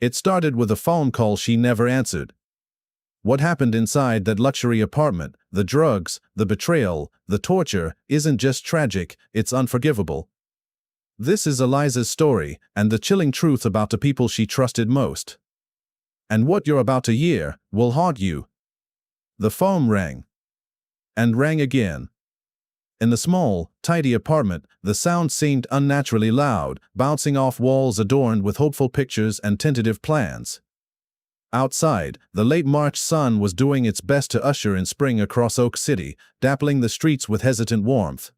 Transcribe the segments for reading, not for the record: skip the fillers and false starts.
It started with a phone call she never answered. What happened inside that luxury apartment, the drugs, the betrayal, the torture, isn't just tragic, it's unforgivable. This is Eliza's story, and the chilling truth about the people she trusted most. And what you're about to hear will haunt you. The phone rang. And rang again. In the small, tidy apartment, the sound seemed unnaturally loud, bouncing off walls adorned with hopeful pictures and tentative plans. Outside, the late March sun was doing its best to usher in spring across Oak City, dappling the streets with hesitant warmth.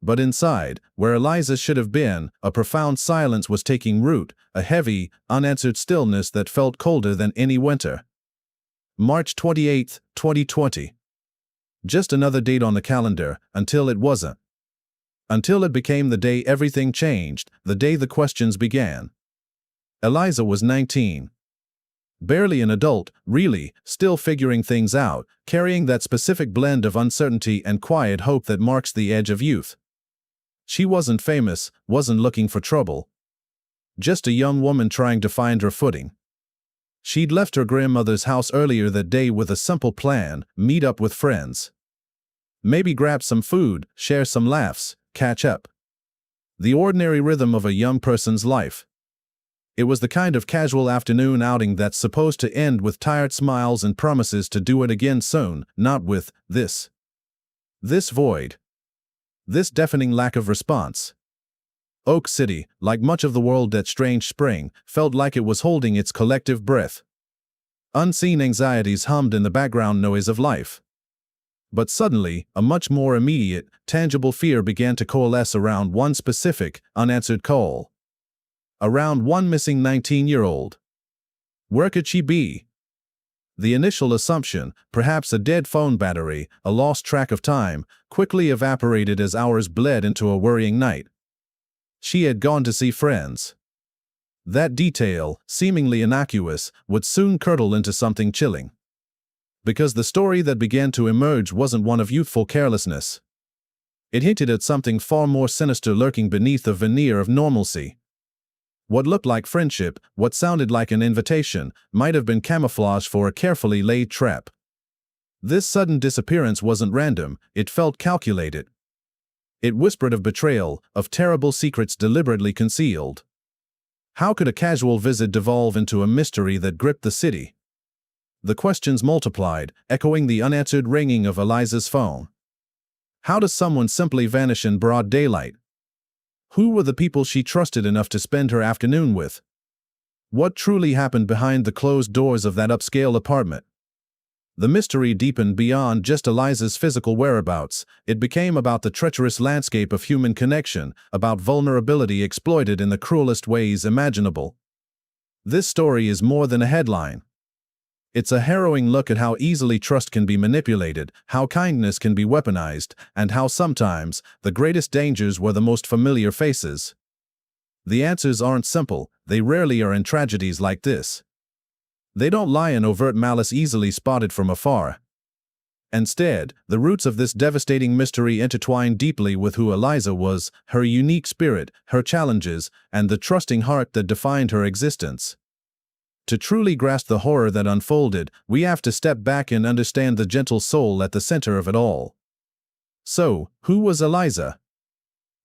But inside, where Eliza should have been, a profound silence was taking root, a heavy, unanswered stillness that felt colder than any winter. March 28, 2020. Just another date on the calendar, until it wasn't. Until it became the day everything changed, the day the questions began. Eliza was 19. Barely an adult, really, still figuring things out, carrying that specific blend of uncertainty and quiet hope that marks the edge of youth. She wasn't famous, wasn't looking for trouble. Just a young woman trying to find her footing. She'd left her grandmother's house earlier that day with a simple plan: meet up with friends. Maybe grab some food, share some laughs, catch up. The ordinary rhythm of a young person's life. It was the kind of casual afternoon outing that's supposed to end with tired smiles and promises to do it again soon, not with this. This void. This deafening lack of response. Oak City, like much of the world that strange spring, felt like it was holding its collective breath. Unseen anxieties hummed in the background noise of life. But suddenly, a much more immediate, tangible fear began to coalesce around one specific, unanswered call. Around one missing 19-year-old. Where could she be? The initial assumption, perhaps a dead phone battery, a lost track of time, quickly evaporated as hours bled into a worrying night. She had gone to see friends. That detail, seemingly innocuous, would soon curdle into something chilling. Because the story that began to emerge wasn't one of youthful carelessness. It hinted at something far more sinister lurking beneath a veneer of normalcy. What looked like friendship, what sounded like an invitation, might have been camouflage for a carefully laid trap. This sudden disappearance wasn't random, it felt calculated. It whispered of betrayal, of terrible secrets deliberately concealed. How could a casual visit devolve into a mystery that gripped the city? The questions multiplied, echoing the unanswered ringing of Eliza's phone. How does someone simply vanish in broad daylight? Who were the people she trusted enough to spend her afternoon with? What truly happened behind the closed doors of that upscale apartment? The mystery deepened beyond just Eliza's physical whereabouts. It became about the treacherous landscape of human connection, about vulnerability exploited in the cruelest ways imaginable. This story is more than a headline. It's a harrowing look at how easily trust can be manipulated, how kindness can be weaponized, and how sometimes the greatest dangers were the most familiar faces. The answers aren't simple, they rarely are in tragedies like this. They don't lie in overt malice easily spotted from afar. Instead, the roots of this devastating mystery intertwine deeply with who Eliza was, her unique spirit, her challenges, and the trusting heart that defined her existence. To truly grasp the horror that unfolded, we have to step back and understand the gentle soul at the center of it all. So, who was Eliza?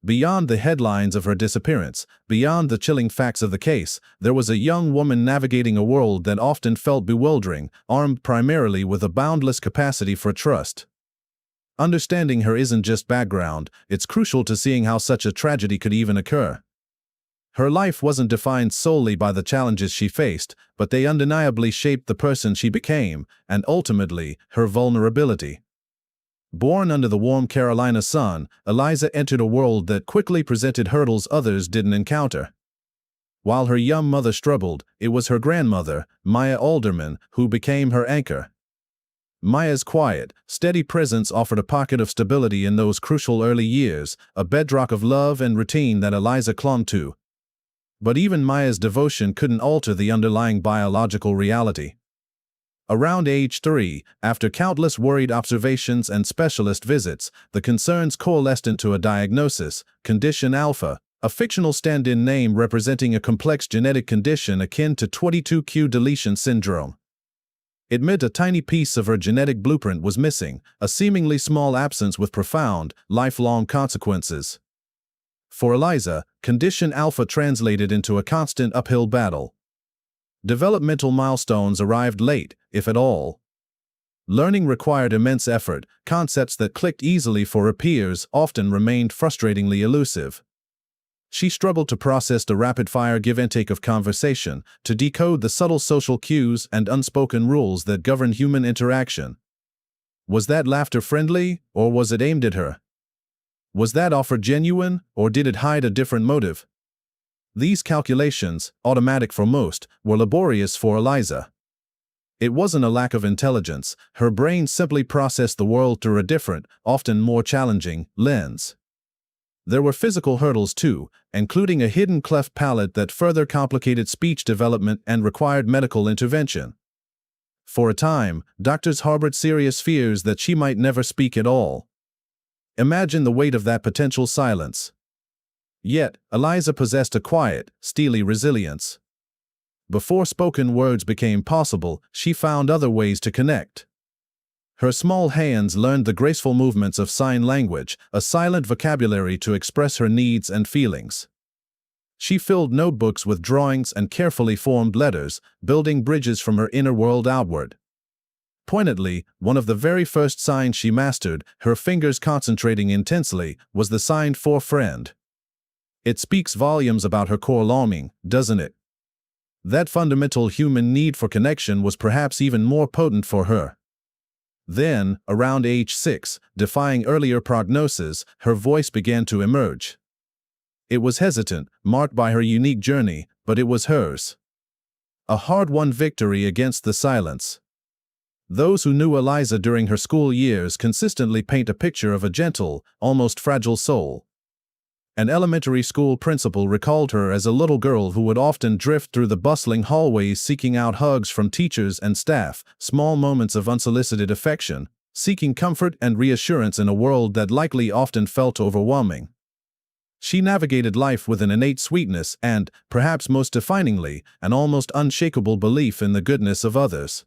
Beyond the headlines of her disappearance, beyond the chilling facts of the case, there was a young woman navigating a world that often felt bewildering, armed primarily with a boundless capacity for trust. Understanding her isn't just background, it's crucial to seeing how such a tragedy could even occur. Her life wasn't defined solely by the challenges she faced, but they undeniably shaped the person she became, and ultimately, her vulnerability. Born under the warm Carolina sun, Eliza entered a world that quickly presented hurdles others didn't encounter. While her young mother struggled, it was her grandmother, Maya Alderman, who became her anchor. Maya's quiet, steady presence offered a pocket of stability in those crucial early years, a bedrock of love and routine that Eliza clung to. But even Maya's devotion couldn't alter the underlying biological reality. Around age 3, after countless worried observations and specialist visits, the concerns coalesced into a diagnosis: condition alpha, a fictional stand-in name representing a complex genetic condition akin to 22q deletion syndrome. It meant a tiny piece of her genetic blueprint was missing, a seemingly small absence with profound, lifelong consequences. For Eliza, condition alpha translated into a constant uphill battle. Developmental milestones arrived late, if at all. Learning required immense effort, concepts that clicked easily for her peers often remained frustratingly elusive. She struggled to process the rapid-fire give-and-take of conversation, to decode the subtle social cues and unspoken rules that govern human interaction. Was that laughter friendly, or was it aimed at her? Was that offer genuine, or did it hide a different motive? These calculations, automatic for most, were laborious for Eliza. It wasn't a lack of intelligence, her brain simply processed the world through a different, often more challenging, lens. There were physical hurdles too, including a hidden cleft palate that further complicated speech development and required medical intervention. For a time, doctors harbored serious fears that she might never speak at all. Imagine the weight of that potential silence. Yet, Eliza possessed a quiet, steely resilience. Before spoken words became possible, she found other ways to connect. Her small hands learned the graceful movements of sign language, a silent vocabulary to express her needs and feelings. She filled notebooks with drawings and carefully formed letters, building bridges from her inner world outward. Poignantly, one of the very first signs she mastered, her fingers concentrating intensely, was the sign for friend. It speaks volumes about her core longing, doesn't it? That fundamental human need for connection was perhaps even more potent for her. Then, around age 6, defying earlier prognosis, her voice began to emerge. It was hesitant, marked by her unique journey, but it was hers. A hard-won victory against the silence. Those who knew Eliza during her school years consistently paint a picture of a gentle, almost fragile soul. An elementary school principal recalled her as a little girl who would often drift through the bustling hallways seeking out hugs from teachers and staff, small moments of unsolicited affection, seeking comfort and reassurance in a world that likely often felt overwhelming. She navigated life with an innate sweetness and, perhaps most definingly, an almost unshakable belief in the goodness of others.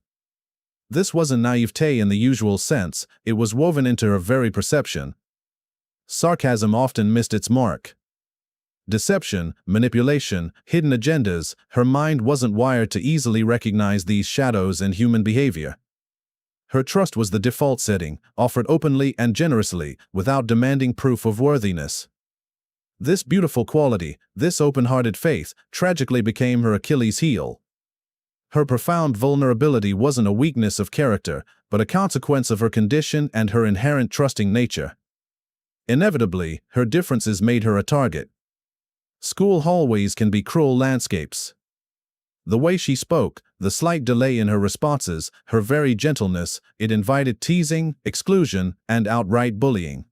This wasn't naivete in the usual sense, it was woven into her very perception. Sarcasm often missed its mark. Deception, manipulation, hidden agendas, her mind wasn't wired to easily recognize these shadows in human behavior. Her trust was the default setting, offered openly and generously, without demanding proof of worthiness. This beautiful quality, this open-hearted faith, tragically became her Achilles' heel. Her profound vulnerability wasn't a weakness of character, but a consequence of her condition and her inherent trusting nature. Inevitably, her differences made her a target. School hallways can be cruel landscapes. The way she spoke, the slight delay in her responses, her very gentleness, it invited teasing, exclusion, and outright bullying.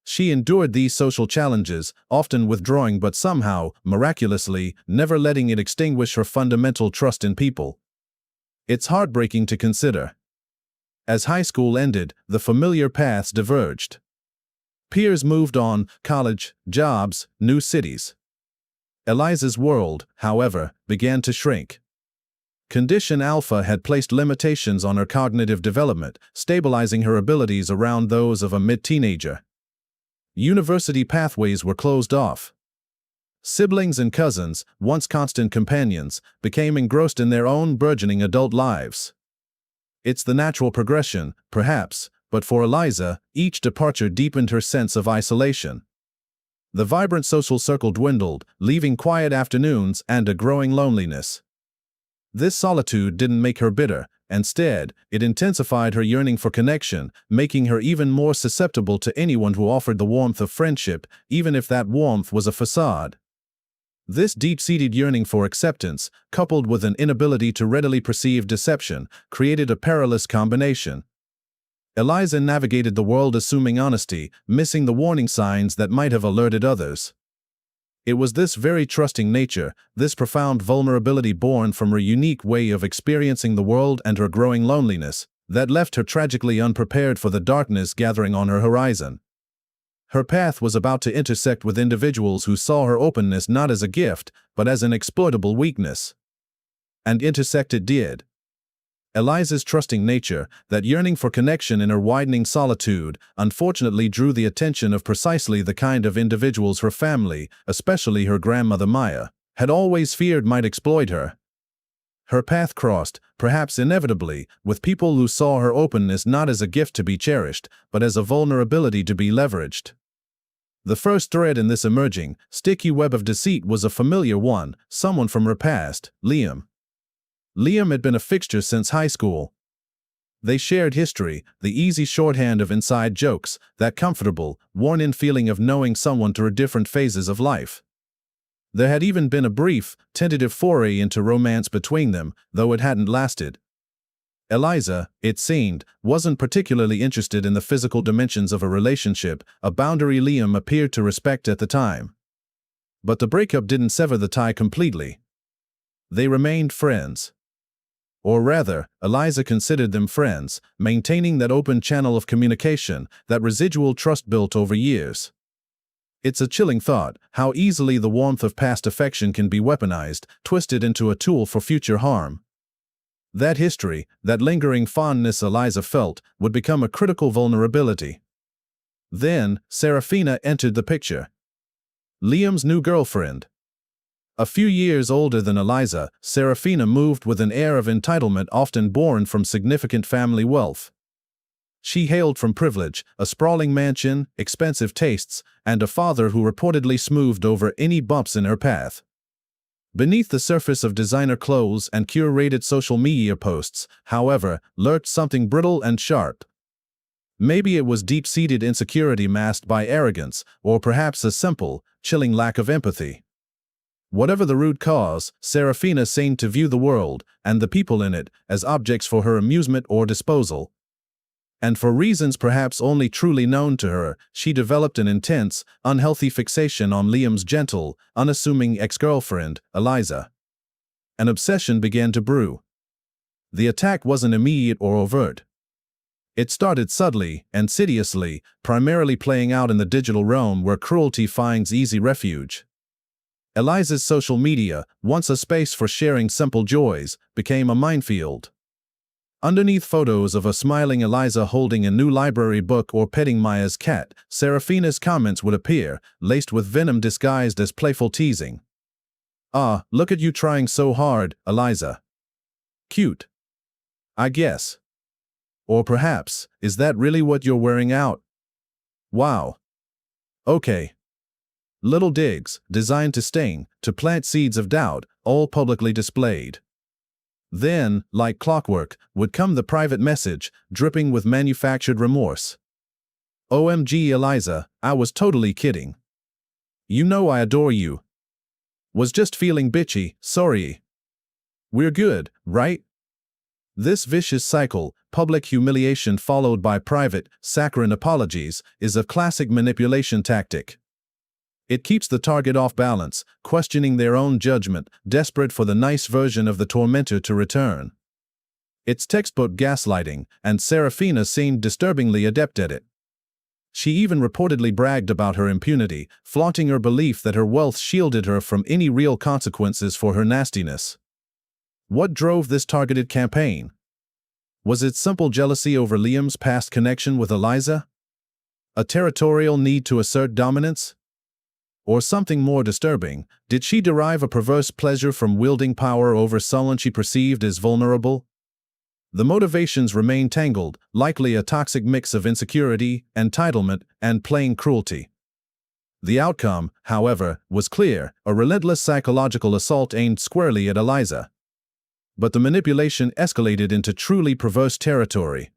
She endured these social challenges, often withdrawing but somehow, miraculously, never letting it extinguish her fundamental trust in people. It's heartbreaking to consider. As high school ended, the familiar paths diverged. Peers moved on, college, jobs, new cities. Eliza's world, however, began to shrink. Condition Alpha had placed limitations on her cognitive development, stabilizing her abilities around those of a mid-teenager. University pathways were closed off. Siblings and cousins, once constant companions, became engrossed in their own burgeoning adult lives. It's the natural progression, perhaps, but for Eliza, each departure deepened her sense of isolation. The vibrant social circle dwindled, leaving quiet afternoons and a growing loneliness. This solitude didn't make her bitter. Instead, it intensified her yearning for connection, making her even more susceptible to anyone who offered the warmth of friendship, even if that warmth was a facade. This deep-seated yearning for acceptance, coupled with an inability to readily perceive deception, created a perilous combination. Eliza navigated the world assuming honesty, missing the warning signs that might have alerted others. It was this very trusting nature, this profound vulnerability born from her unique way of experiencing the world and her growing loneliness, that left her tragically unprepared for the darkness gathering on her horizon. Her path was about to intersect with individuals who saw her openness not as a gift, but as an exploitable weakness. And intersect it did. Eliza's trusting nature, that yearning for connection in her widening solitude, unfortunately drew the attention of precisely the kind of individuals her family, especially her grandmother Maya, had always feared might exploit her. Her path crossed, perhaps inevitably, with people who saw her openness not as a gift to be cherished, but as a vulnerability to be leveraged. The first thread in this emerging, sticky web of deceit was a familiar one, someone from her past, Liam. Liam had been a fixture since high school. They shared history, the easy shorthand of inside jokes, that comfortable, worn-in feeling of knowing someone through different phases of life. There had even been a brief, tentative foray into romance between them, though it hadn't lasted. Eliza, it seemed, wasn't particularly interested in the physical dimensions of a relationship, a boundary Liam appeared to respect at the time. But the breakup didn't sever the tie completely. They remained friends. Or rather, Eliza considered them friends, maintaining that open channel of communication, that residual trust built over years. It's a chilling thought, how easily the warmth of past affection can be weaponized, twisted into a tool for future harm. That history, that lingering fondness Eliza felt, would become a critical vulnerability. Then, Serafina entered the picture. Liam's new girlfriend. A few years older than Eliza, Serafina moved with an air of entitlement often born from significant family wealth. She hailed from privilege, a sprawling mansion, expensive tastes, and a father who reportedly smoothed over any bumps in her path. Beneath the surface of designer clothes and curated social media posts, however, lurked something brittle and sharp. Maybe it was deep-seated insecurity masked by arrogance, or perhaps a simple, chilling lack of empathy. Whatever the root cause, Serafina seemed to view the world, and the people in it, as objects for her amusement or disposal. And for reasons perhaps only truly known to her, she developed an intense, unhealthy fixation on Liam's gentle, unassuming ex-girlfriend, Eliza. An obsession began to brew. The attack wasn't immediate or overt. It started subtly, insidiously, primarily playing out in the digital realm where cruelty finds easy refuge. Eliza's social media, once a space for sharing simple joys, became a minefield. Underneath photos of a smiling Eliza holding a new library book or petting Maya's cat, Serafina's comments would appear, laced with venom disguised as playful teasing. "Ah, look at you trying so hard, Eliza. Cute. I guess. Or perhaps, is that really what you're wearing out? Wow. Okay." Little digs, designed to sting, to plant seeds of doubt, all publicly displayed. Then, like clockwork, would come the private message, dripping with manufactured remorse. "OMG Eliza, I was totally kidding. You know I adore you. Was just feeling bitchy, sorry. We're good, right?" This vicious cycle, public humiliation followed by private, saccharine apologies, is a classic manipulation tactic. It keeps the target off balance, questioning their own judgment, desperate for the nice version of the tormentor to return. It's textbook gaslighting, and Serafina seemed disturbingly adept at it. She even reportedly bragged about her impunity, flaunting her belief that her wealth shielded her from any real consequences for her nastiness. What drove this targeted campaign? Was it simple jealousy over Liam's past connection with Eliza? A territorial need to assert dominance? Or something more disturbing, did she derive a perverse pleasure from wielding power over someone she perceived as vulnerable? The motivations remain tangled, likely a toxic mix of insecurity, entitlement, and plain cruelty. The outcome, however, was clear, a relentless psychological assault aimed squarely at Eliza. But the manipulation escalated into truly perverse territory.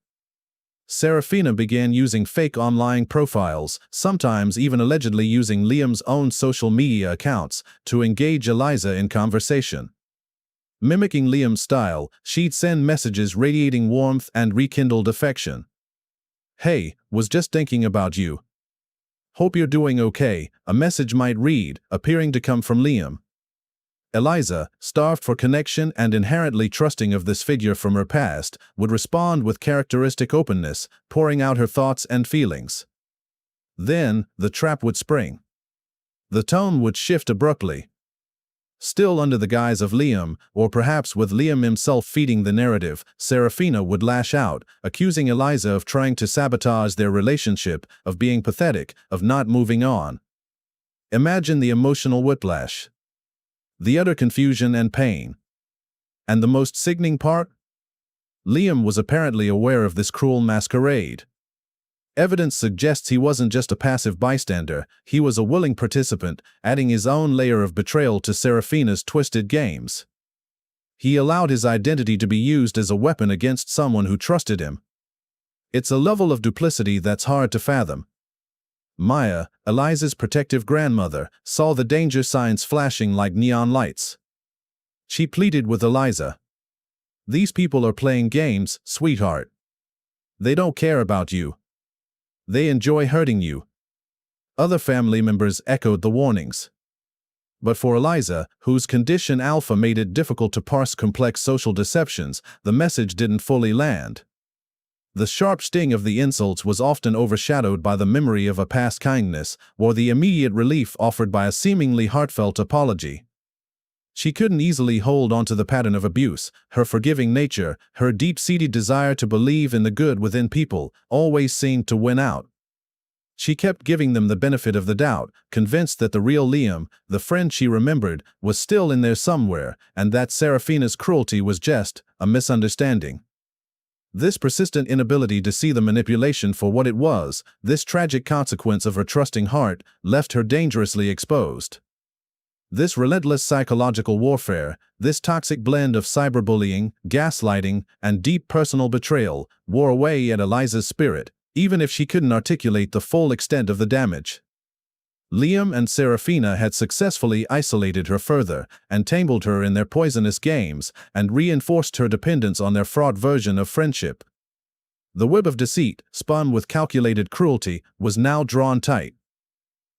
Serafina began using fake online profiles, sometimes even allegedly using Liam's own social media accounts, to engage Eliza in conversation. Mimicking Liam's style, she'd send messages radiating warmth and rekindled affection. "Hey, was just thinking about you. Hope you're doing okay," a message might read, appearing to come from Liam. Eliza, starved for connection and inherently trusting of this figure from her past, would respond with characteristic openness, pouring out her thoughts and feelings. Then, the trap would spring. The tone would shift abruptly. Still under the guise of Liam, or perhaps with Liam himself feeding the narrative, Serafina would lash out, accusing Eliza of trying to sabotage their relationship, of being pathetic, of not moving on. Imagine the emotional whiplash. The utter confusion and pain. And the most sickening part? Liam was apparently aware of this cruel masquerade. Evidence suggests he wasn't just a passive bystander, he was a willing participant, adding his own layer of betrayal to Serafina's twisted games. He allowed his identity to be used as a weapon against someone who trusted him. It's a level of duplicity that's hard to fathom. Maya, Eliza's protective grandmother, saw the danger signs flashing like neon lights. She pleaded with Eliza. "These people are playing games, sweetheart. They don't care about you. They enjoy hurting you." Other family members echoed the warnings. But for Eliza, whose condition alpha made it difficult to parse complex social deceptions, the message didn't fully land. The sharp sting of the insults was often overshadowed by the memory of a past kindness, or the immediate relief offered by a seemingly heartfelt apology. She couldn't easily hold onto the pattern of abuse, her forgiving nature, her deep-seated desire to believe in the good within people, always seemed to win out. She kept giving them the benefit of the doubt, convinced that the real Liam, the friend she remembered, was still in there somewhere, and that Serafina's cruelty was just a misunderstanding. This persistent inability to see the manipulation for what it was, this tragic consequence of her trusting heart, left her dangerously exposed. This relentless psychological warfare, this toxic blend of cyberbullying, gaslighting, and deep personal betrayal, wore away at Eliza's spirit, even if she couldn't articulate the full extent of the damage. Liam and Serafina had successfully isolated her further, entangled her in their poisonous games, and reinforced her dependence on their fraught version of friendship. The web of deceit, spun with calculated cruelty, was now drawn tight.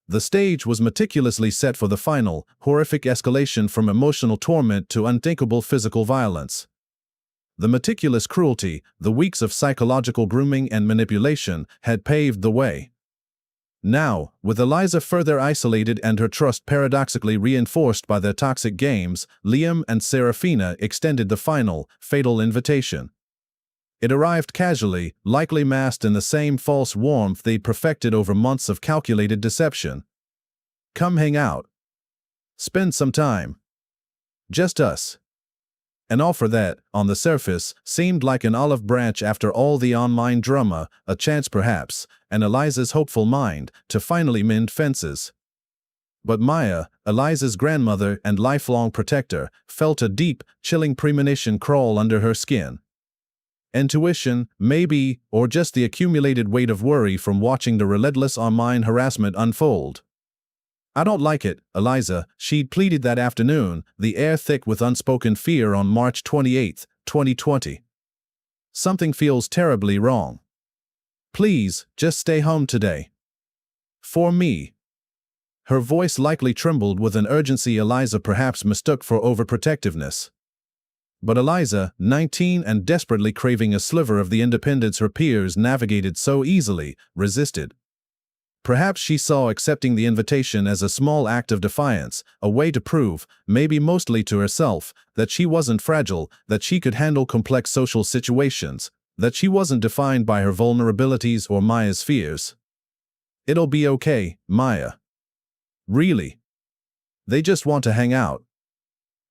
The stage was meticulously set for the final, horrific escalation from emotional torment to unthinkable physical violence. The meticulous cruelty, the weeks of psychological grooming and manipulation, had paved the way. Now, with Eliza further isolated and her trust paradoxically reinforced by their toxic games, Liam and Serafina extended the final, fatal invitation. It arrived casually, likely masked in the same false warmth they'd perfected over months of calculated deception. "Come hang out. Spend some time. Just us." An offer that, on the surface, seemed like an olive branch after all the online drama, a chance perhaps, and Eliza's hopeful mind, to finally mend fences. But Maya, Eliza's grandmother and lifelong protector, felt a deep, chilling premonition crawl under her skin. Intuition, maybe, or just the accumulated weight of worry from watching the relentless online harassment unfold. "I don't like it, Eliza," she'd pleaded that afternoon, the air thick with unspoken fear on March 28, 2020. "Something feels terribly wrong. Please, just stay home today. For me." Her voice likely trembled with an urgency Eliza perhaps mistook for overprotectiveness. But Eliza, 19 and desperately craving a sliver of the independence her peers navigated so easily, resisted. Perhaps she saw accepting the invitation as a small act of defiance, a way to prove, maybe mostly to herself, that she wasn't fragile, that she could handle complex social situations, that she wasn't defined by her vulnerabilities or Maya's fears. "It'll be okay, Maya. Really. They just want to hang out."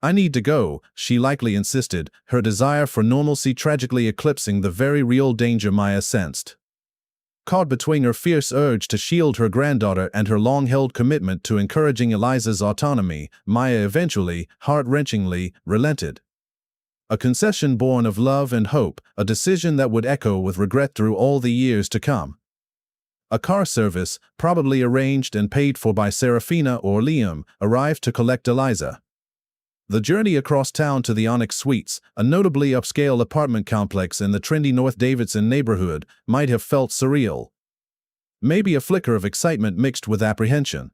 "I need to go," she likely insisted, her desire for normalcy tragically eclipsing the very real danger Maya sensed. Caught between her fierce urge to shield her granddaughter and her long-held commitment to encouraging Eliza's autonomy, Maya eventually, heart-wrenchingly, relented. A concession born of love and hope, a decision that would echo with regret through all the years to come. A car service, probably arranged and paid for by Serafina or Liam, arrived to collect Eliza. The journey across town to the Onyx Suites, a notably upscale apartment complex in the trendy North Davidson neighborhood, might have felt surreal. Maybe a flicker of excitement mixed with apprehension.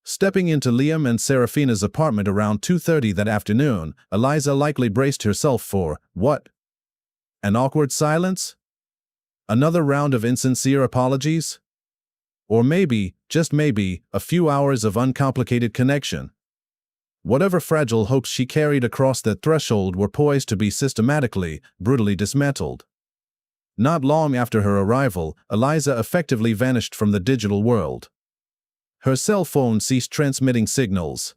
Stepping into Liam and Serafina's apartment around 2:30 that afternoon, Eliza likely braced herself for, what? An awkward silence? Another round of insincere apologies? Or maybe, just maybe, a few hours of uncomplicated connection. Whatever fragile hopes she carried across that threshold were poised to be systematically, brutally dismantled. Not long after her arrival, Eliza effectively vanished from the digital world. Her cell phone ceased transmitting signals.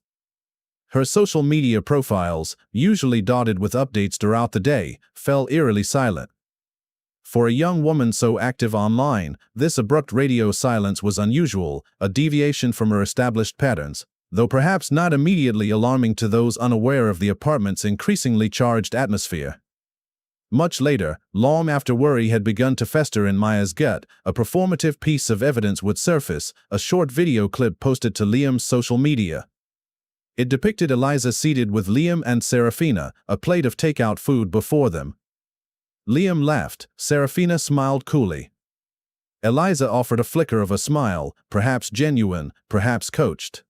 Her social media profiles, usually dotted with updates throughout the day, fell eerily silent. For a young woman so active online, this abrupt radio silence was unusual, a deviation from her established patterns, though perhaps not immediately alarming to those unaware of the apartment's increasingly charged atmosphere. Much later, long after worry had begun to fester in Maya's gut, a performative piece of evidence would surface, a short video clip posted to Liam's social media. It depicted Eliza seated with Liam and Serafina, a plate of takeout food before them. Liam laughed, Serafina smiled coolly. Eliza offered a flicker of a smile, perhaps genuine, perhaps coached.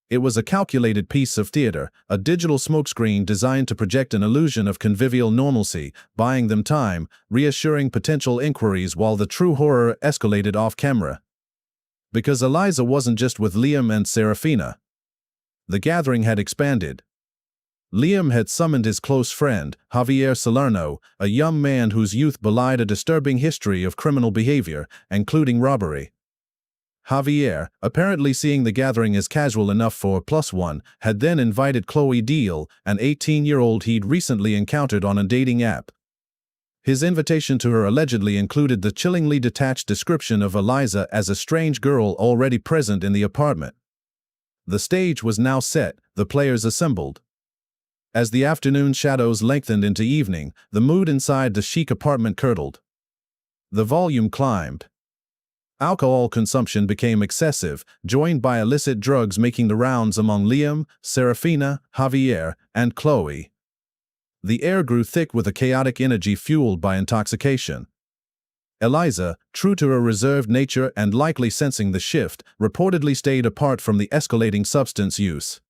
It was a calculated piece of theater, a digital smokescreen designed to project an illusion of convivial normalcy, buying them time, reassuring potential inquiries while the true horror escalated off-camera. Because Eliza wasn't just with Liam and Serafina. The gathering had expanded. Liam had summoned his close friend, Javier Salerno, a young man whose youth belied a disturbing history of criminal behavior, including robbery. Javier, apparently seeing the gathering as casual enough for +1, had then invited Chloe Deal, an 18-year-old he'd recently encountered on a dating app. His invitation to her allegedly included the chillingly detached description of Eliza as a strange girl already present in the apartment. The stage was now set, the players assembled. As the afternoon shadows lengthened into evening, the mood inside the chic apartment curdled. The volume climbed. Alcohol consumption became excessive, joined by illicit drugs making the rounds among Liam, Serafina, Javier, and Chloe. The air grew thick with a chaotic energy fueled by intoxication. Eliza, true to her reserved nature and likely sensing the shift, reportedly stayed apart from the escalating substance use.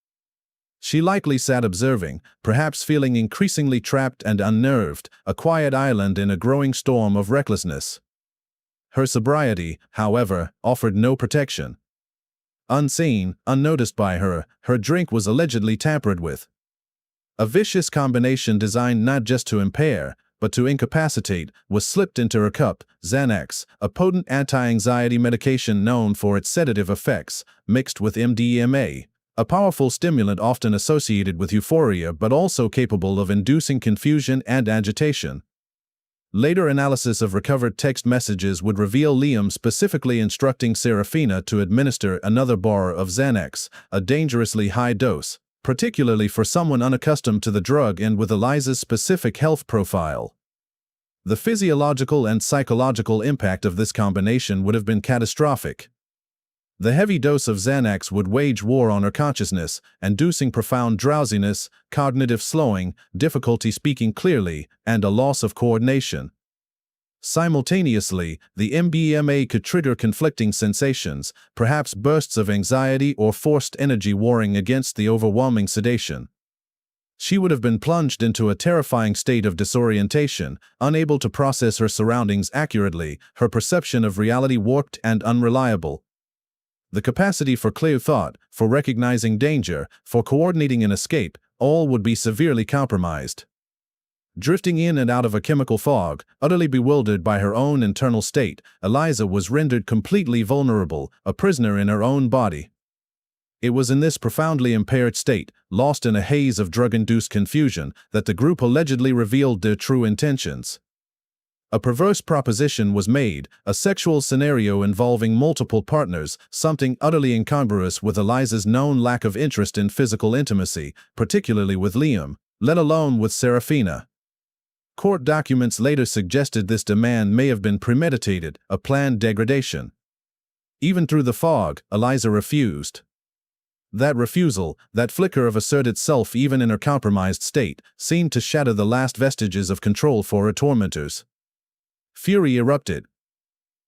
She likely sat observing, perhaps feeling increasingly trapped and unnerved, a quiet island in a growing storm of recklessness. Her sobriety, however, offered no protection. Unseen, unnoticed by her, her drink was allegedly tampered with. A vicious combination designed not just to impair, but to incapacitate, was slipped into her cup, Xanax, a potent anti-anxiety medication known for its sedative effects, mixed with MDMA, a powerful stimulant often associated with euphoria but also capable of inducing confusion and agitation. Later analysis of recovered text messages would reveal Liam specifically instructing Serafina to administer another bar of Xanax, a dangerously high dose, particularly for someone unaccustomed to the drug and with Eliza's specific health profile. The physiological and psychological impact of this combination would have been catastrophic. The heavy dose of Xanax would wage war on her consciousness, inducing profound drowsiness, cognitive slowing, difficulty speaking clearly, and a loss of coordination. Simultaneously, the MDMA could trigger conflicting sensations, perhaps bursts of anxiety or forced energy warring against the overwhelming sedation. She would have been plunged into a terrifying state of disorientation, unable to process her surroundings accurately, her perception of reality warped and unreliable. The capacity for clear thought, for recognizing danger, for coordinating an escape, all would be severely compromised. Drifting in and out of a chemical fog, utterly bewildered by her own internal state, Eliza was rendered completely vulnerable, a prisoner in her own body. It was in this profoundly impaired state, lost in a haze of drug-induced confusion, that the group allegedly revealed their true intentions. A perverse proposition was made, a sexual scenario involving multiple partners, something utterly incongruous with Eliza's known lack of interest in physical intimacy, particularly with Liam, let alone with Serafina. Court documents later suggested this demand may have been premeditated, a planned degradation. Even through the fog, Eliza refused. That refusal, that flicker of asserted self even in her compromised state, seemed to shatter the last vestiges of control for her tormentors. Fury erupted.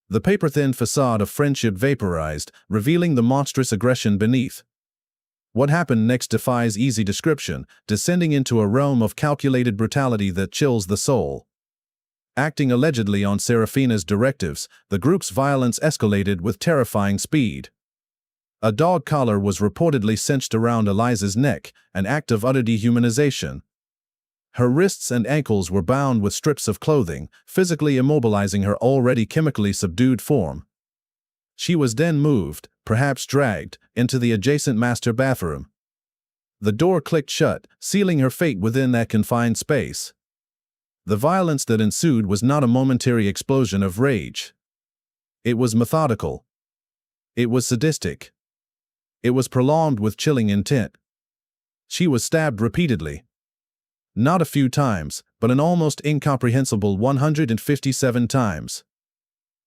The paper-thin facade of friendship vaporized, revealing the monstrous aggression beneath. What happened next defies easy description, descending into a realm of calculated brutality that chills the soul. Acting allegedly on Serafina's directives, the group's violence escalated with terrifying speed. A dog collar was reportedly cinched around Eliza's neck, an act of utter dehumanization. Her wrists and ankles were bound with strips of clothing, physically immobilizing her already chemically subdued form. She was then moved, perhaps dragged, into the adjacent master bathroom. The door clicked shut, sealing her fate within that confined space. The violence that ensued was not a momentary explosion of rage. It was methodical. It was sadistic. It was prolonged with chilling intent. She was stabbed repeatedly. Not a few times, but an almost incomprehensible 157 times.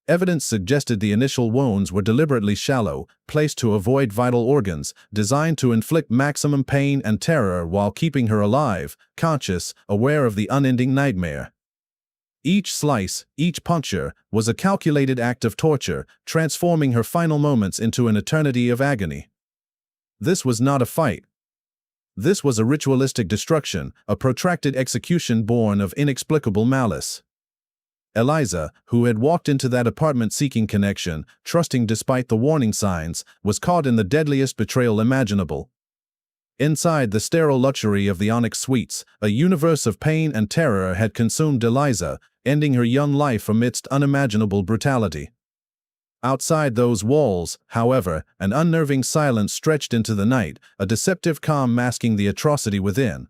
Evidence suggested the initial wounds were deliberately shallow, placed to avoid vital organs, designed to inflict maximum pain and terror while keeping her alive, conscious, aware of the unending nightmare. Each slice, each puncture, was a calculated act of torture, transforming her final moments into an eternity of agony. This was not a fight. This was a ritualistic destruction, a protracted execution born of inexplicable malice. Eliza, who had walked into that apartment seeking connection, trusting despite the warning signs, was caught in the deadliest betrayal imaginable. Inside the sterile luxury of the Onyx Suites, a universe of pain and terror had consumed Eliza, ending her young life amidst unimaginable brutality. Outside those walls, however, an unnerving silence stretched into the night, a deceptive calm masking the atrocity within.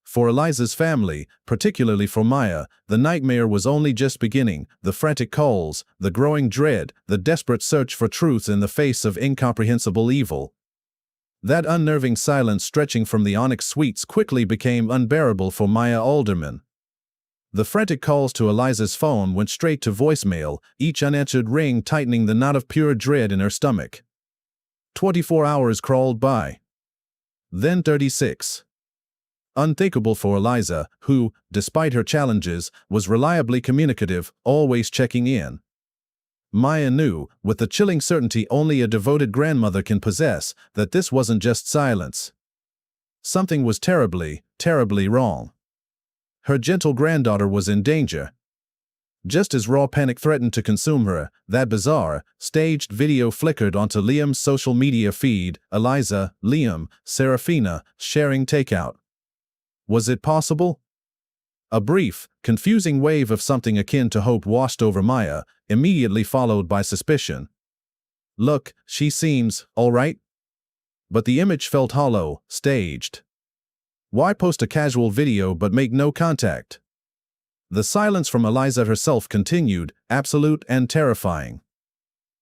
For Eliza's family, particularly for Maya, the nightmare was only just beginning, the frantic calls, the growing dread, the desperate search for truth in the face of incomprehensible evil. That unnerving silence stretching from the Onyx Suites quickly became unbearable for Maya Alderman. The frantic calls to Eliza's phone went straight to voicemail, each unanswered ring tightening the knot of pure dread in her stomach. 24 hours crawled by. Then 36. Unthinkable for Eliza, who, despite her challenges, was reliably communicative, always checking in. Maya knew, with the chilling certainty only a devoted grandmother can possess, that this wasn't just silence. Something was terribly, terribly wrong. Her gentle granddaughter was in danger. Just as raw panic threatened to consume her, that bizarre, staged video flickered onto Liam's social media feed, Eliza, Liam, Serafina, sharing takeout. Was it possible? A brief, confusing wave of something akin to hope washed over Maya, immediately followed by suspicion. Look, she seems all right. But the image felt hollow, staged. Why post a casual video but make no contact? The silence from Eliza herself continued, absolute and terrifying.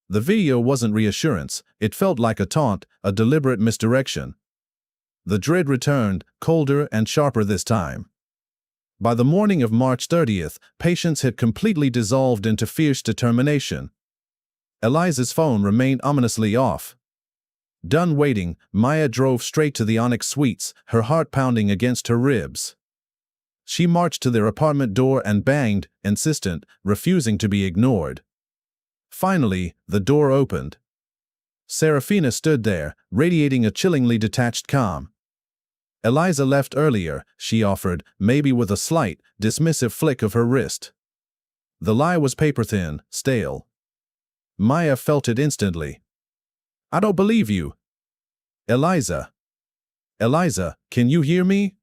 The video wasn't reassurance, it felt like a taunt, a deliberate misdirection. The dread returned, colder and sharper this time. By the morning of March 30th, patience had completely dissolved into fierce determination. Eliza's phone remained ominously off. Done waiting, Maya drove straight to the Onyx Suites, her heart pounding against her ribs. She marched to their apartment door and banged, insistent, refusing to be ignored. Finally, the door opened. Serafina stood there, radiating a chillingly detached calm. Eliza left earlier, she offered, maybe with a slight, dismissive flick of her wrist. The lie was paper-thin, stale. Maya felt it instantly. I don't believe you. Eliza. Eliza, can you hear me?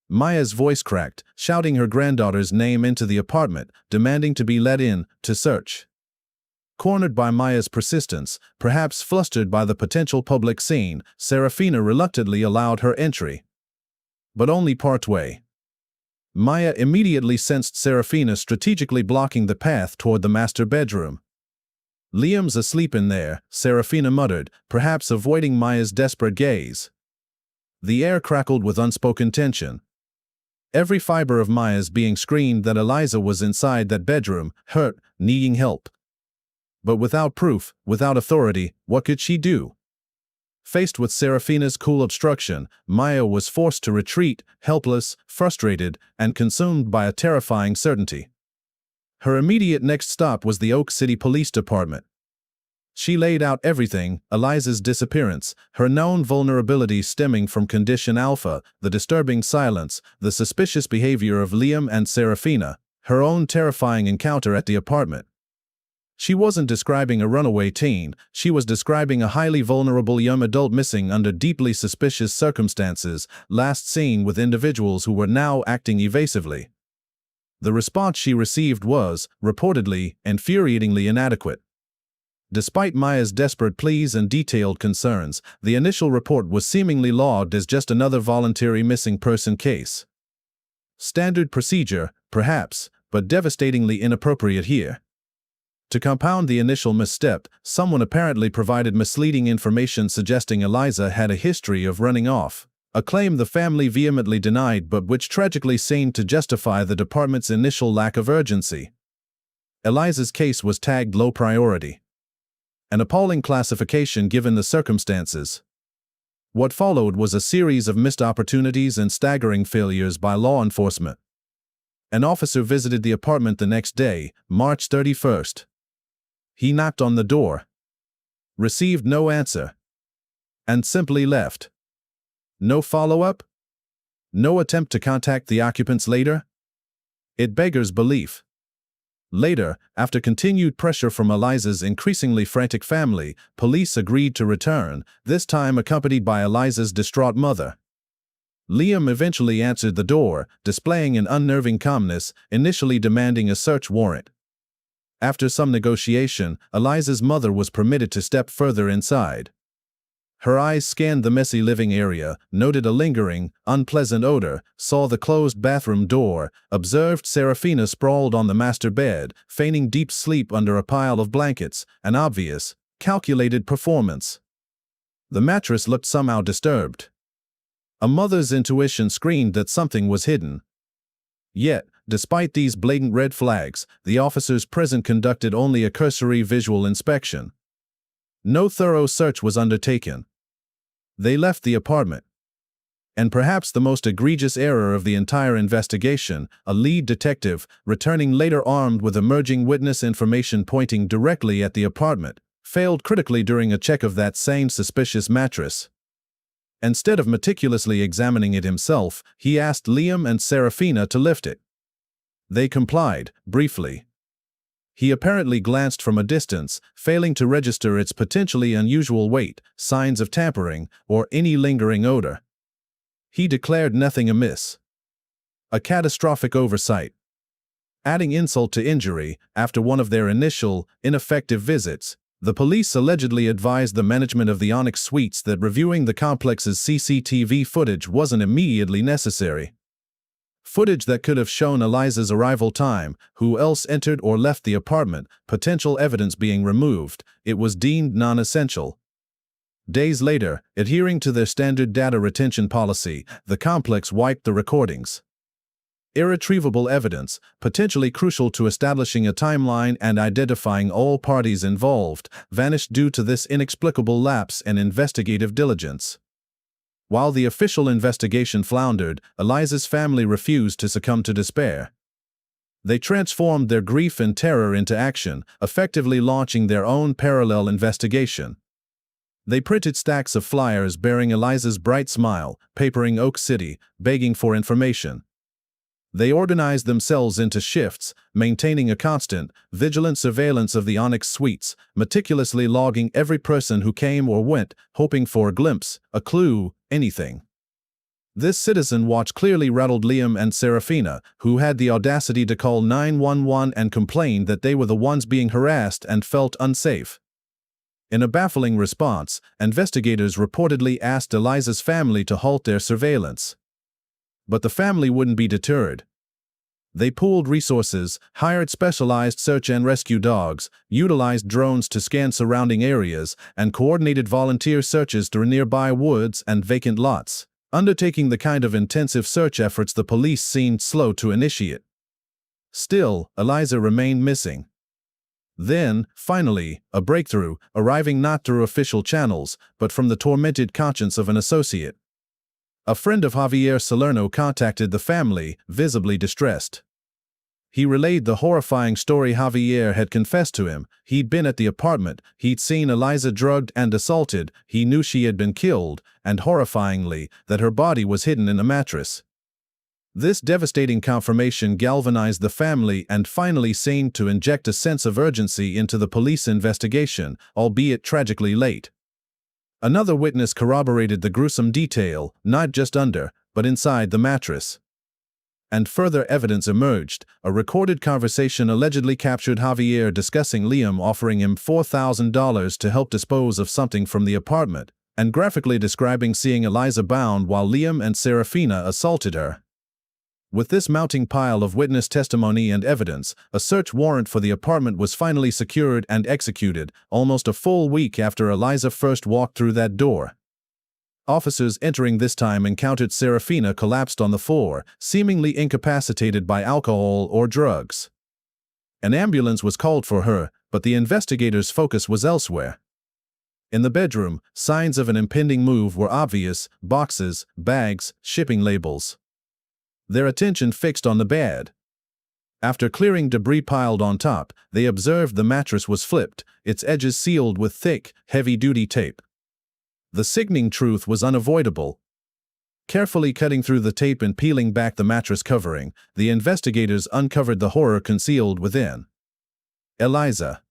Maya's voice cracked, shouting her granddaughter's name into the apartment, demanding to be let in, to search. Cornered by Maya's persistence, perhaps flustered by the potential public scene, Serafina reluctantly allowed her entry. But only partway. Maya immediately sensed Serafina strategically blocking the path toward the master bedroom. Liam's asleep in there, Serafina muttered, perhaps avoiding Maya's desperate gaze. The air crackled with unspoken tension. Every fiber of Maya's being screamed that Eliza was inside that bedroom, hurt, needing help. But without proof, without authority, what could she do? Faced with Serafina's cool obstruction, Maya was forced to retreat, helpless, frustrated, and consumed by a terrifying certainty. Her immediate next stop was the Oak City Police Department. She laid out everything: Eliza's disappearance, her known vulnerabilities stemming from Condition Alpha, the disturbing silence, the suspicious behavior of Liam and Serafina, her own terrifying encounter at the apartment. She wasn't describing a runaway teen, she was describing a highly vulnerable young adult missing under deeply suspicious circumstances, last seen with individuals who were now acting evasively. The response she received was, reportedly, infuriatingly inadequate. Despite Maya's desperate pleas and detailed concerns, the initial report was seemingly logged as just another voluntary missing person case. Standard procedure, perhaps, but devastatingly inappropriate here. To compound the initial misstep, someone apparently provided misleading information suggesting Eliza had a history of running off, a claim the family vehemently denied but which tragically seemed to justify the department's initial lack of urgency. Eliza's case was tagged low priority. An appalling classification given the circumstances. What followed was a series of missed opportunities and staggering failures by law enforcement. An officer visited the apartment the next day, March 31st. He knocked on the door, received no answer, and simply left. No follow-up? No attempt to contact the occupants later? It beggars belief. Later, after continued pressure from Eliza's increasingly frantic family, police agreed to return, this time accompanied by Eliza's distraught mother. Liam eventually answered the door, displaying an unnerving calmness, initially demanding a search warrant. After some negotiation, Eliza's mother was permitted to step further inside. Her eyes scanned the messy living area, noted a lingering, unpleasant odor, saw the closed bathroom door, observed Serafina sprawled on the master bed, feigning deep sleep under a pile of blankets, an obvious, calculated performance. The mattress looked somehow disturbed. A mother's intuition screamed that something was hidden. Yet, despite these blatant red flags, the officers present conducted only a cursory visual inspection. No thorough search was undertaken. They left the apartment. And perhaps the most egregious error of the entire investigation, a lead detective, returning later armed with emerging witness information pointing directly at the apartment, failed critically during a check of that same suspicious mattress. Instead of meticulously examining it himself, he asked Liam and Serafina to lift it. They complied, briefly. He apparently glanced from a distance, failing to register its potentially unusual weight, signs of tampering, or any lingering odor. He declared nothing amiss. A catastrophic oversight. Adding insult to injury, after one of their initial, ineffective visits, the police allegedly advised the management of the Onyx Suites that reviewing the complex's CCTV footage wasn't immediately necessary. Footage that could have shown Eliza's arrival time, who else entered or left the apartment, potential evidence being removed, it was deemed non-essential. Days later, adhering to their standard data retention policy, the complex wiped the recordings. Irretrievable evidence, potentially crucial to establishing a timeline and identifying all parties involved, vanished due to this inexplicable lapse in investigative diligence. While the official investigation floundered, Eliza's family refused to succumb to despair. They transformed their grief and terror into action, effectively launching their own parallel investigation. They printed stacks of flyers bearing Eliza's bright smile, papering Oak City, begging for information. They organized themselves into shifts, maintaining a constant, vigilant surveillance of the Onyx Suites, meticulously logging every person who came or went, hoping for a glimpse, a clue, anything. This citizen watch clearly rattled Liam and Serafina, who had the audacity to call 911 and complain that they were the ones being harassed and felt unsafe. In a baffling response, investigators reportedly asked Eliza's family to halt their surveillance. But the family wouldn't be deterred. They pooled resources, hired specialized search and rescue dogs, utilized drones to scan surrounding areas, and coordinated volunteer searches through nearby woods and vacant lots, undertaking the kind of intensive search efforts the police seemed slow to initiate. Still, Eliza remained missing. Then, finally, a breakthrough, arriving not through official channels, but from the tormented conscience of an associate. A friend of Javier Salerno contacted the family, visibly distressed. He relayed the horrifying story Javier had confessed to him. He'd been at the apartment, he'd seen Eliza drugged and assaulted, he knew she had been killed, and horrifyingly, that her body was hidden in a mattress. This devastating confirmation galvanized the family and finally seemed to inject a sense of urgency into the police investigation, albeit tragically late. Another witness corroborated the gruesome detail, not just under, but inside the mattress. And further evidence emerged. A recorded conversation allegedly captured Javier discussing Liam offering him $4,000 to help dispose of something from the apartment, and graphically describing seeing Eliza bound while Liam and Serafina assaulted her. With this mounting pile of witness testimony and evidence, a search warrant for the apartment was finally secured and executed, almost a full week after Eliza first walked through that door. Officers entering this time encountered Serafina collapsed on the floor, seemingly incapacitated by alcohol or drugs. An ambulance was called for her, but the investigators' focus was elsewhere. In the bedroom, signs of an impending move were obvious: boxes, bags, shipping labels. Their attention fixed on the bed. After clearing debris piled on top, they observed the mattress was flipped, its edges sealed with thick, heavy-duty tape. The sickening truth was unavoidable. Carefully cutting through the tape and peeling back the mattress covering, the investigators uncovered the horror concealed within. Eliza.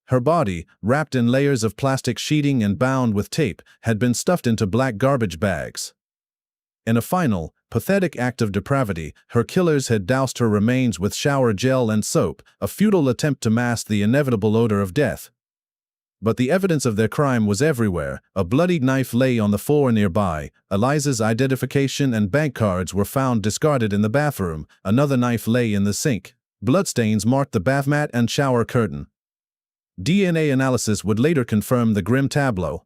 Her body, wrapped in layers of plastic sheeting and bound with tape, had been stuffed into black garbage bags. In a final, pathetic act of depravity, her killers had doused her remains with shower gel and soap, a futile attempt to mask the inevitable odor of death. But the evidence of their crime was everywhere. A bloodied knife lay on the floor nearby. Eliza's identification and bank cards were found discarded in the bathroom. Another knife lay in the sink. Bloodstains marked the bath mat and shower curtain. DNA analysis would later confirm the grim tableau.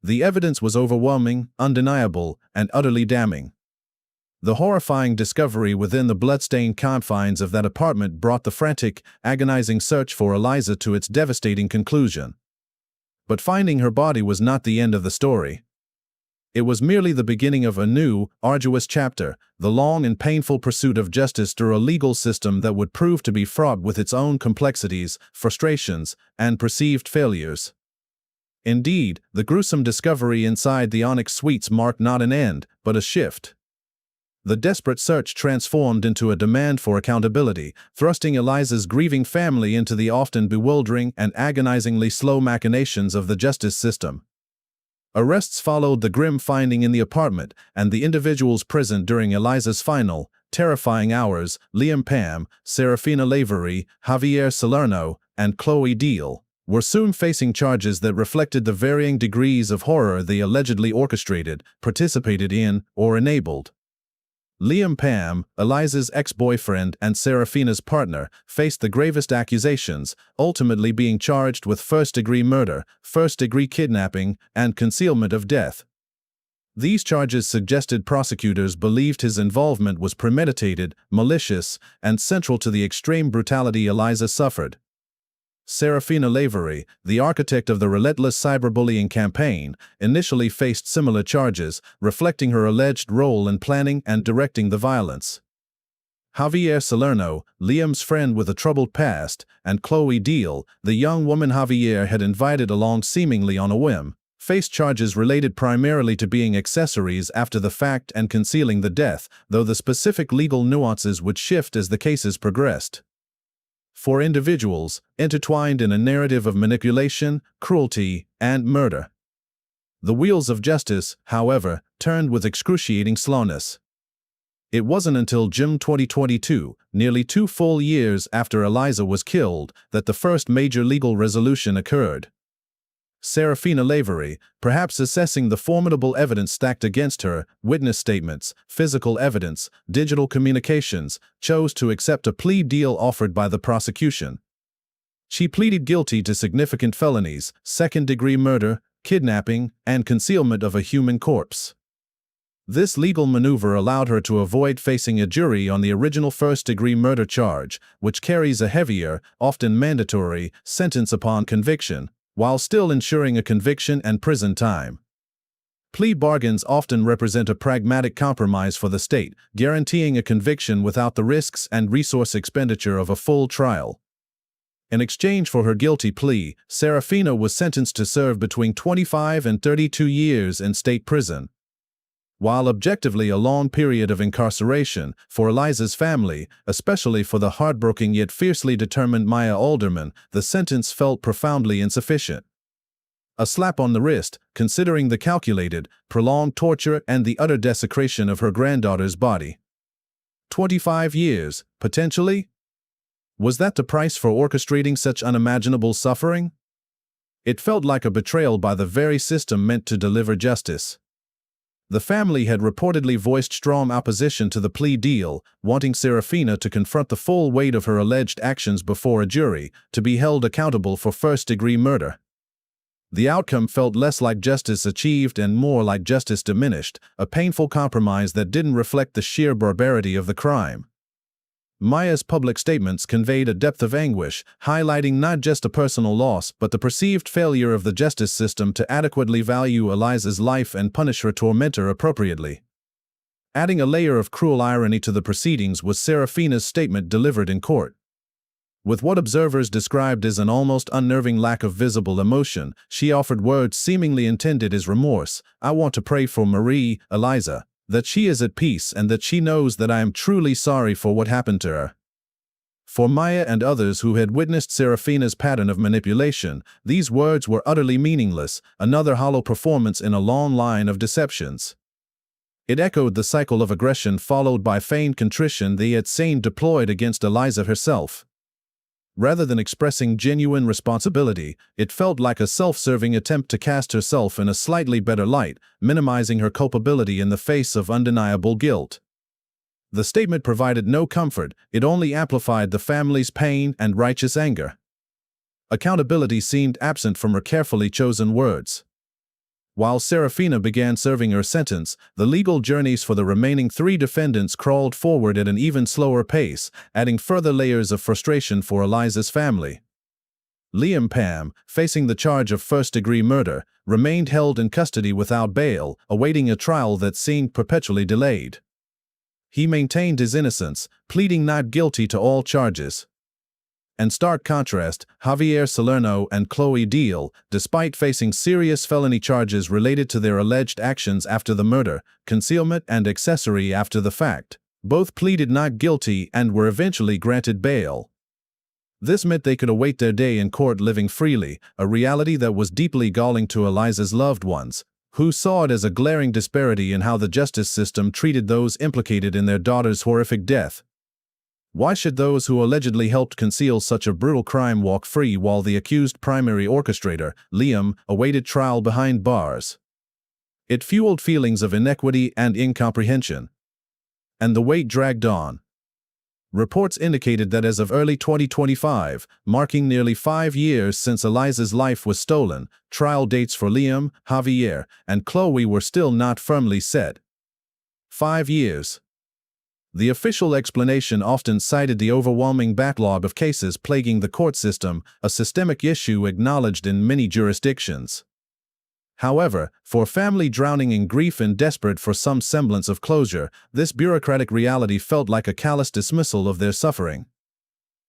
The evidence was overwhelming, undeniable, and utterly damning. The horrifying discovery within the blood-stained confines of that apartment brought the frantic, agonizing search for Eliza to its devastating conclusion. But finding her body was not the end of the story. It was merely the beginning of a new, arduous chapter, the long and painful pursuit of justice through a legal system that would prove to be fraught with its own complexities, frustrations, and perceived failures. Indeed, the gruesome discovery inside the Onyx Suites marked not an end, but a shift. The desperate search transformed into a demand for accountability, thrusting Eliza's grieving family into the often bewildering and agonizingly slow machinations of the justice system. Arrests followed the grim finding in the apartment, and the individuals present during Eliza's final, terrifying hours: Liam Pam, Serafina Lavery, Javier Salerno, and Chloe Deal, were soon facing charges that reflected the varying degrees of horror they allegedly orchestrated, participated in, or enabled. Liam Pam, Eliza's ex-boyfriend and Serafina's partner, faced the gravest accusations, ultimately being charged with first-degree murder, first-degree kidnapping, and concealment of death. These charges suggested prosecutors believed his involvement was premeditated, malicious, and central to the extreme brutality Eliza suffered. Serafina Lavery, the architect of the relentless cyberbullying campaign, initially faced similar charges, reflecting her alleged role in planning and directing the violence. Javier Salerno, Liam's friend with a troubled past, and Chloe Deal, the young woman Javier had invited along seemingly on a whim, faced charges related primarily to being accessories after the fact and concealing the death, though the specific legal nuances would shift as the cases progressed. For individuals, intertwined in a narrative of manipulation, cruelty, and murder. The wheels of justice, however, turned with excruciating slowness. It wasn't until June 2022, nearly 2 full years after Eliza was killed, that the first major legal resolution occurred. Serafina Lavery, perhaps assessing the formidable evidence stacked against her, witness statements, physical evidence, digital communications, chose to accept a plea deal offered by the prosecution. She pleaded guilty to significant felonies: second-degree murder, kidnapping, and concealment of a human corpse. This legal maneuver allowed her to avoid facing a jury on the original first-degree murder charge, which carries a heavier, often mandatory, sentence upon conviction, while still ensuring a conviction and prison time. Plea bargains often represent a pragmatic compromise for the state, guaranteeing a conviction without the risks and resource expenditure of a full trial. In exchange for her guilty plea, Serafina was sentenced to serve between 25 and 32 years in state prison. While objectively a long period of incarceration for Eliza's family, especially for the heartbroken yet fiercely determined Maya Alderman, the sentence felt profoundly insufficient. A slap on the wrist, considering the calculated, prolonged torture and the utter desecration of her granddaughter's body. 25 years, potentially? Was that the price for orchestrating such unimaginable suffering? It felt like a betrayal by the very system meant to deliver justice. The family had reportedly voiced strong opposition to the plea deal, wanting Serafina to confront the full weight of her alleged actions before a jury, to be held accountable for first-degree murder. The outcome felt less like justice achieved and more like justice diminished, a painful compromise that didn't reflect the sheer barbarity of the crime. Maya's public statements conveyed a depth of anguish, highlighting not just a personal loss but the perceived failure of the justice system to adequately value Eliza's life and punish her tormentor appropriately. Adding a layer of cruel irony to the proceedings was Serafina's statement delivered in court. With what observers described as an almost unnerving lack of visible emotion, she offered words seemingly intended as remorse. "I want to pray for Marie, Eliza, that she is at peace and that she knows that I am truly sorry for what happened to her." For Maya and others who had witnessed Serafina's pattern of manipulation, these words were utterly meaningless, another hollow performance in a long line of deceptions. It echoed the cycle of aggression followed by feigned contrition they had seen deployed against Eliza herself. Rather than expressing genuine responsibility, it felt like a self-serving attempt to cast herself in a slightly better light, minimizing her culpability in the face of undeniable guilt. The statement provided no comfort, it only amplified the family's pain and righteous anger. Accountability seemed absent from her carefully chosen words. While Serafina began serving her sentence, the legal journeys for the remaining 3 defendants crawled forward at an even slower pace, adding further layers of frustration for Eliza's family. Liam Pam, facing the charge of first-degree murder, remained held in custody without bail, awaiting a trial that seemed perpetually delayed. He maintained his innocence, pleading not guilty to all charges. In stark contrast, Javier Salerno and Chloe Deal, despite facing serious felony charges related to their alleged actions after the murder, concealment and accessory after the fact, both pleaded not guilty and were eventually granted bail. This meant they could await their day in court living freely, a reality that was deeply galling to Eliza's loved ones, who saw it as a glaring disparity in how the justice system treated those implicated in their daughter's horrific death. Why should those who allegedly helped conceal such a brutal crime walk free while the accused primary orchestrator, Liam, awaited trial behind bars? It fueled feelings of inequity and incomprehension. And the wait dragged on. Reports indicated that as of early 2025, marking nearly 5 years since Eliza's life was stolen, trial dates for Liam, Javier, and Chloe were still not firmly set. 5 years. The official explanation often cited the overwhelming backlog of cases plaguing the court system, a systemic issue acknowledged in many jurisdictions. However, for a family drowning in grief and desperate for some semblance of closure, this bureaucratic reality felt like a callous dismissal of their suffering.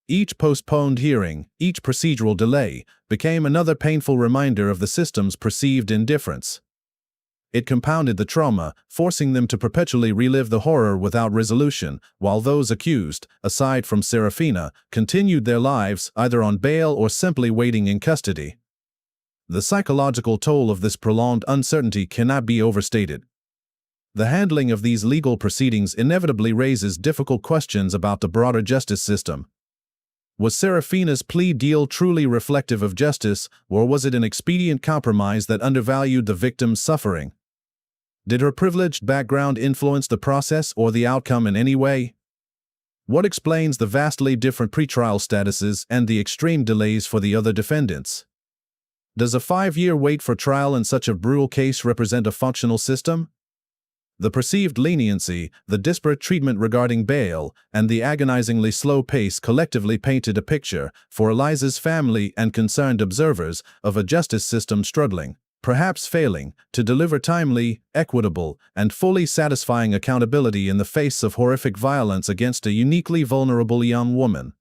Each postponed hearing, each procedural delay, became another painful reminder of the system's perceived indifference. It compounded the trauma, forcing them to perpetually relive the horror without resolution, while those accused, aside from Serafina, continued their lives either on bail or simply waiting in custody. The psychological toll of this prolonged uncertainty cannot be overstated. The handling of these legal proceedings inevitably raises difficult questions about the broader justice system. Was Serafina's plea deal truly reflective of justice, or was it an expedient compromise that undervalued the victim's suffering? Did her privileged background influence the process or the outcome in any way? What explains the vastly different pretrial statuses and the extreme delays for the other defendants? Does a 5-year wait for trial in such a brutal case represent a functional system? The perceived leniency, the disparate treatment regarding bail, and the agonizingly slow pace collectively painted a picture, for Eliza's family and concerned observers, of a justice system struggling, perhaps failing, to deliver timely, equitable, and fully satisfying accountability in the face of horrific violence against a uniquely vulnerable young woman.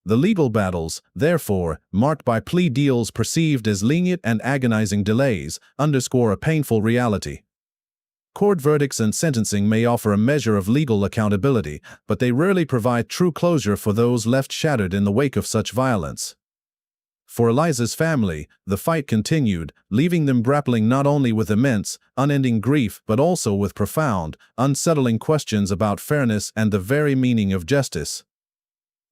The legal battles, therefore, marked by plea deals perceived as lenient and agonizing delays, underscore a painful reality. Court verdicts and sentencing may offer a measure of legal accountability, but they rarely provide true closure for those left shattered in the wake of such violence. For Eliza's family, the fight continued, leaving them grappling not only with immense, unending grief but also with profound, unsettling questions about fairness and the very meaning of justice.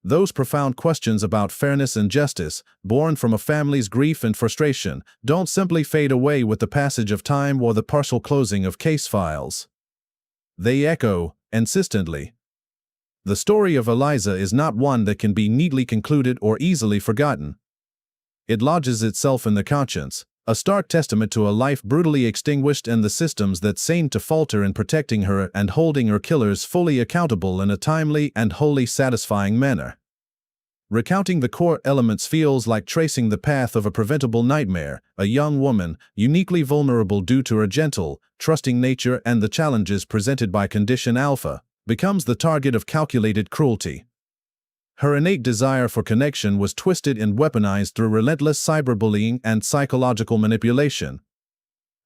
Those profound questions about fairness and justice, born from a family's grief and frustration, don't simply fade away with the passage of time or the partial closing of case files. They echo, insistently. The story of Eliza is not one that can be neatly concluded or easily forgotten. It lodges itself in the conscience, a stark testament to a life brutally extinguished and the systems that seemed to falter in protecting her and holding her killers fully accountable in a timely and wholly satisfying manner. Recounting the core elements feels like tracing the path of a preventable nightmare, a young woman, uniquely vulnerable due to her gentle, trusting nature and the challenges presented by Condition Alpha, becomes the target of calculated cruelty. Her innate desire for connection was twisted and weaponized through relentless cyberbullying and psychological manipulation.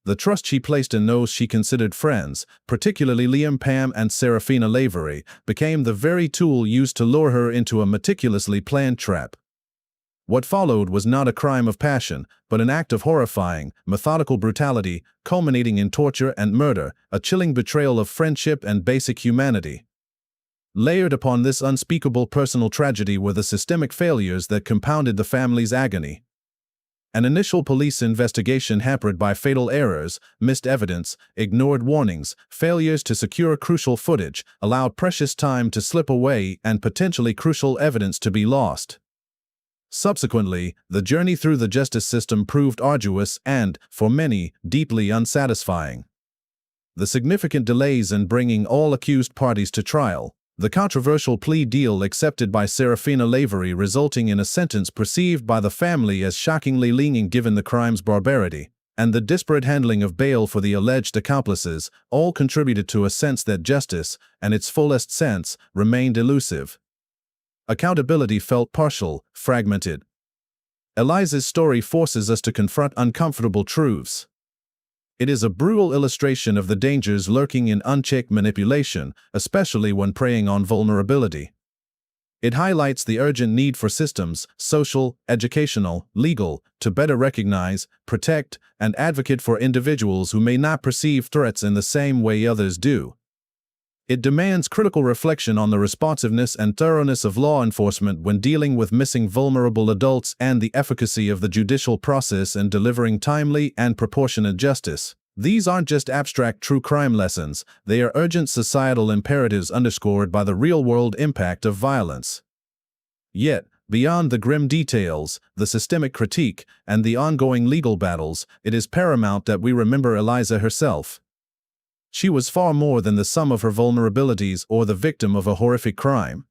The trust she placed in those she considered friends, particularly Liam Pam and Serafina Lavery, became the very tool used to lure her into a meticulously planned trap. What followed was not a crime of passion, but an act of horrifying, methodical brutality, culminating in torture and murder, a chilling betrayal of friendship and basic humanity. Layered upon this unspeakable personal tragedy were the systemic failures that compounded the family's agony. An initial police investigation hampered by fatal errors, missed evidence, ignored warnings, failures to secure crucial footage, allowed precious time to slip away and potentially crucial evidence to be lost. Subsequently, the journey through the justice system proved arduous and, for many, deeply unsatisfying. The significant delays in bringing all accused parties to trial, the controversial plea deal accepted by Serafina Lavery resulting in a sentence perceived by the family as shockingly lenient given the crime's barbarity, and the disparate handling of bail for the alleged accomplices, all contributed to a sense that justice, in its fullest sense, remained elusive. Accountability felt partial, fragmented. Eliza's story forces us to confront uncomfortable truths. It is a brutal illustration of the dangers lurking in unchecked manipulation, especially when preying on vulnerability. It highlights the urgent need for systems, social, educational, legal, to better recognize, protect, and advocate for individuals who may not perceive threats in the same way others do. It demands critical reflection on the responsiveness and thoroughness of law enforcement when dealing with missing vulnerable adults and the efficacy of the judicial process in delivering timely and proportionate justice. These aren't just abstract true crime lessons, they are urgent societal imperatives underscored by the real-world impact of violence. Yet, beyond the grim details, the systemic critique, and the ongoing legal battles, it is paramount that we remember Eliza herself. She was far more than the sum of her vulnerabilities or the victim of a horrific crime.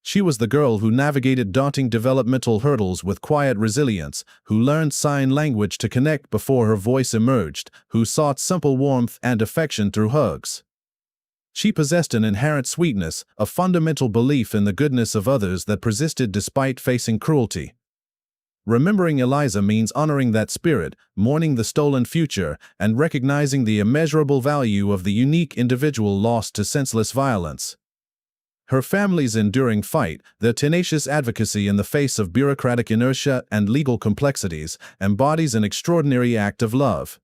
She was the girl who navigated daunting developmental hurdles with quiet resilience, who learned sign language to connect before her voice emerged, who sought simple warmth and affection through hugs. She possessed an inherent sweetness, a fundamental belief in the goodness of others that persisted despite facing cruelty. Remembering Eliza means honoring that spirit, mourning the stolen future, and recognizing the immeasurable value of the unique individual lost to senseless violence. Her family's enduring fight, their tenacious advocacy in the face of bureaucratic inertia and legal complexities, embodies an extraordinary act of love.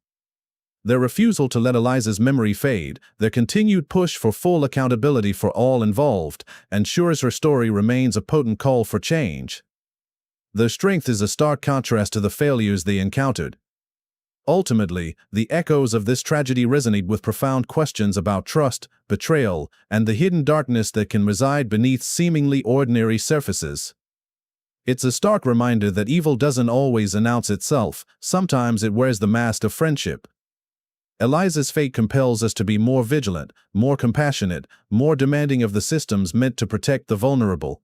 Their refusal to let Eliza's memory fade, their continued push for full accountability for all involved, ensures her story remains a potent call for change. Their strength is a stark contrast to the failures they encountered. Ultimately, the echoes of this tragedy resonate with profound questions about trust, betrayal, and the hidden darkness that can reside beneath seemingly ordinary surfaces. It's a stark reminder that evil doesn't always announce itself, sometimes it wears the mask of friendship. Eliza's fate compels us to be more vigilant, more compassionate, more demanding of the systems meant to protect the vulnerable.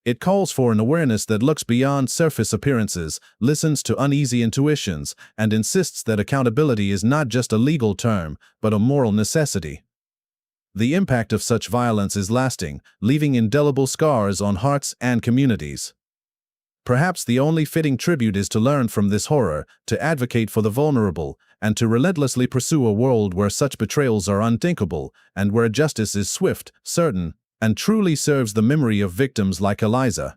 It calls for an awareness that looks beyond surface appearances, listens to uneasy intuitions, and insists that accountability is not just a legal term, but a moral necessity. The impact of such violence is lasting, leaving indelible scars on hearts and communities. Perhaps the only fitting tribute is to learn from this horror, to advocate for the vulnerable, and to relentlessly pursue a world where such betrayals are unthinkable, and where justice is swift, certain, and truly serves the memory of victims like Eliza.